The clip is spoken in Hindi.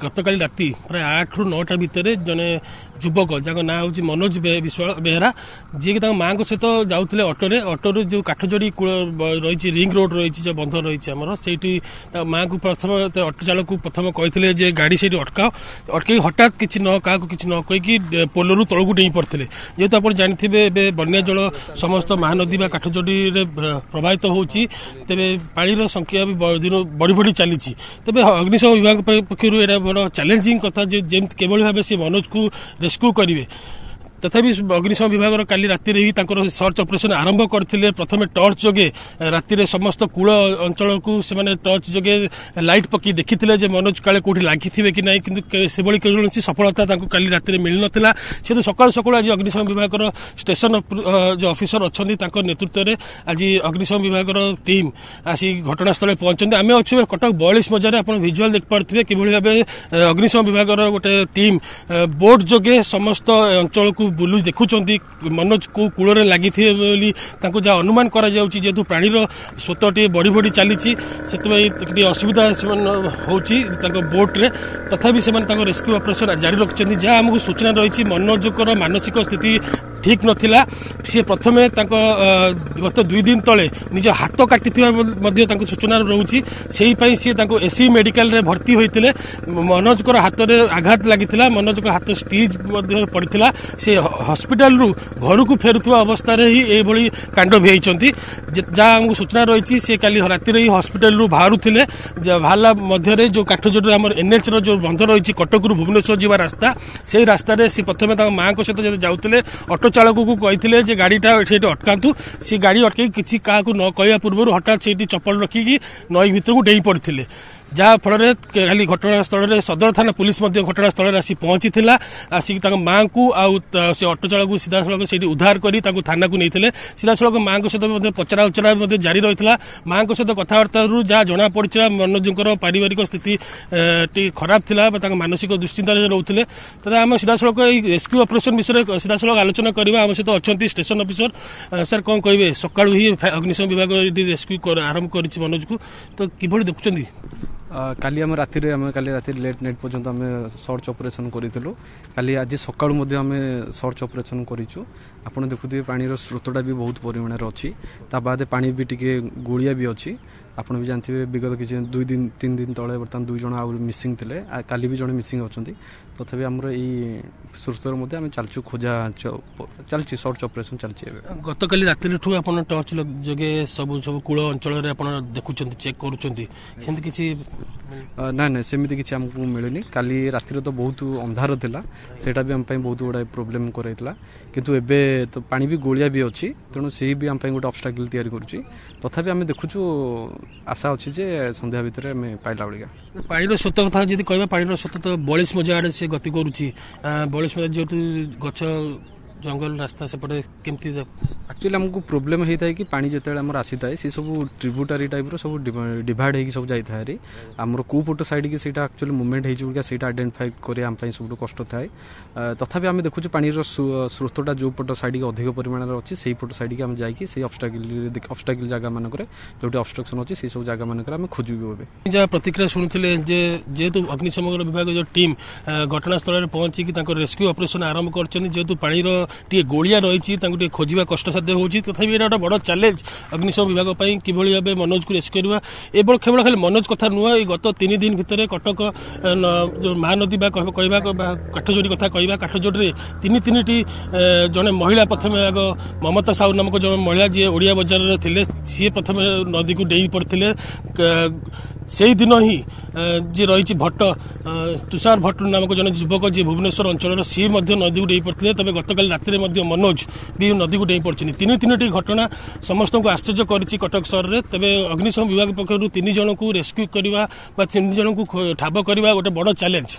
गतकाली राति प्राय 8 ରୁ 9ଟା ଭିତରେ जने युवक जहाँ ना हूँ मनोज बेहरा जी की माँ सहित जाऊे ऑटो जो काठजोड़ी कूल रही रिंग रोड रही जो बंध रही आमर से माँ को प्रथम ऑटो चालक प्रथम कहते गाड़ी से अटकई हठात किसी न क्या किसी न कहीकि पोलू तलू डेई पड़ते जेहेतु आप जानते बन्या जल समस्त महानदी काठजोड़ी प्रभावित होती पानी संख्या भी बढ़ी बढ़ी चली तेज अग्निशम विभाग पक्षर यह बड़ चैलेंजिंग कथा केवल भाव से मनोज को रेस्क्यू करेंगे तथापि अग्निशम विभाग काली राति ही सर्च ऑपरेशन आरंभ करते प्रथम टर्च जोगे राति समस्त कूल अंचल को से टर्च जोगे लाइट पकई देखी मनोज काले कौटी लगी कि नहीं कि कौन सफलता काली राति मिल नाला से सकाल सकाल आज अग्निशम विभाग स्टेशन जो ऑफिसर अच्छा नेतृत्व में आज अग्निशम विभाग टीम आसी घटनास्थल पहुंचते आम अच्छे कटक 42 मजार आप विजुआल देख पारे कि भाव अग्निशम विभाग गोटे टीम बोट जोगे समस्त अंचल को बुलू देखुंट मनोज को कूल लगी जहाँ अनुमान करेतु प्राणीर स्रोत टे बढ़ी बढ़ी चली से असुविधा हो बोट्रे तथापि से रेस्क्यू ऑपरेशन जारी रखिंट जहाँ आमको सूचना रही मनोजकर मानसिक स्थिति ठीक नथिला सी प्रथमे गत 2 दिन तले निज हाथ काटी सूचना रोचे से सी एसी मेडिकल रे भर्ती होते मनोजकर हाथ में आघात लगी मनोज हाथ स्टीज पड़ा से हॉस्पिटल रु घर को फेरुवा अवस्था ही यही कांड भिजती जहाँ आमको सूचना रही सी काली राति ही हॉस्पिटल रु बाहरुले बाहला मध्य जो काठजोड़ी आम एनएच जो बंध रही कटक रु भुवनेश्वर जावा रास्ता से रास्तार सी प्रथम माँ सहित जाऊे ऑटो चालक को कहते गाड़ीटा अटकातु सी गाड़ी अटक किसी क्या न कहवा पूर्व हठात से चप्पल रखिकी नई भीतर को डेई पड़ते जहाँ फल खाली घटनास्थल में सदर थाना पुलिस घटनास्थल आसी पहुंची आसिक माँ को से ऑटो चालक सीधा सड़क से उद्धार कर थाना को नहीं सीधा सड़क माँ सहित पचरा उचरा जारी रही है माँ सहित कथबार्ता जहाँ जना पड़ा मनोजर पारिवारिक स्थिति खराब थी मानसिक दुश्चिंता रोते तथा आम सीधा सड़क रेस्क्यू ऑपरेशन विषय सीधा सड़क आलोचना करवा आम सहित अच्छा स्टेशन ऑफिसर सर कौन कहे सका ही अग्निशम विभाग रेस्क्यू आरंभ कर मनोज को तो कि देखुं काली आम राति लेट नाइट पर्यंत आम सर्च ऑपरेशन करूँ काली आज सकाळु मध्य आम सर्च ऑपरेशन करूँ आप देखुए पानी स्रोतटा भी बहुत परिमाण अच्छी बाद पानी भी टिके गोलिया भी अच्छी आप भी जानते हैं विगत किसी 2-3 दिन तले बर्तमान 2 जन आउ मिसिंग थे काली भी जड़े मिसिंग अच्छा तथापि आमर ये स्रोतर मध्य आम चलचु खोजा चलती सर्च ऑपरेशन चलती गतकाली राति टर्च जोगे सब सब कूल अंचल देखुं चेक करुँच किसी ना ना सेमती किसी आमको मिलूनी काली रातिर तो बहुत अंधार थिला सेटा भी आम बहुत गुड़ा प्रोब्लेम कराइला किंतु एबे तो पानी भी गोलिया भी अच्छी तेणु से भी आम गोटे ऑब्स्टाकल तैयारी करुँची तथापि आम देखुचु आशा अच्छी जे संध्या भितर आम पाइला बेलिका पानी स्रोत कथा जी कह पानी स्रोत तो 42 मजा आड़े से गति करुँची 42 मजा जेहेतु गछ जंगल रास्ता सेपटे केमती एक्चुअली आमको प्रोब्लेम होता है कि पानी जो आसी थाए सी सब ट्रिब्यूटारी टाइप सब डिवाइड हो सब जाए आमर कौ पट साइड की सीटा एक्चुअली मूवमेंट होगा आइडेंटिफाई कर सब कष्ट थाए तथापि आम देखुँ पानी स्रोतटा जो पट साइड की अधिक परिमाण अच्छी से पट साइड की आम जाकि ऑब्स्टाकल जगह मानक जो ऑब्स्ट्रक्शन अच्छी से सब जगह मानक आम खोजू जहाँ प्रतिक्रिया शुणुले जेहेतु अग्निशम विभाग जो टीम घटनास्थल में पहुंचिकी रेस्क्यू ऑपरेशन आरंभ कर पानी टे गोलिया रही खोजा कष्टसाध्य होती तथापि ये गोटे बड़ चैलेंज अग्निशम विभाग कि भाव मनोज को रेस्क्यू करवा एवं केवल खाली मनोज कथा नुह गत 3 दिन भितर कटक जो महानदी काठजोड़ी कथा कह काठजोड़ी 3 जड़े महिला प्रथम आग ममता साहू नामक जन महिला जी ओडिया बजार थे सी प्रथम नदी को डेई पड़ते से दिन ही जी रही भट्ट तुषार भट्ट नामक जन युवक जी भुवनेश्वर अंचल सी नदी को डेई पड़ते तेज गतकाल राति मनोज भी नदी को डेई पड़ी 3 घटना समस्त को आश्चर्य करिछि कटक सहर में तेज अग्निशम विभाग पक्षर 3 जन को रेस्क्यू करवा 3 जन को ठाब करवा गोटे बड़ चैलेंज।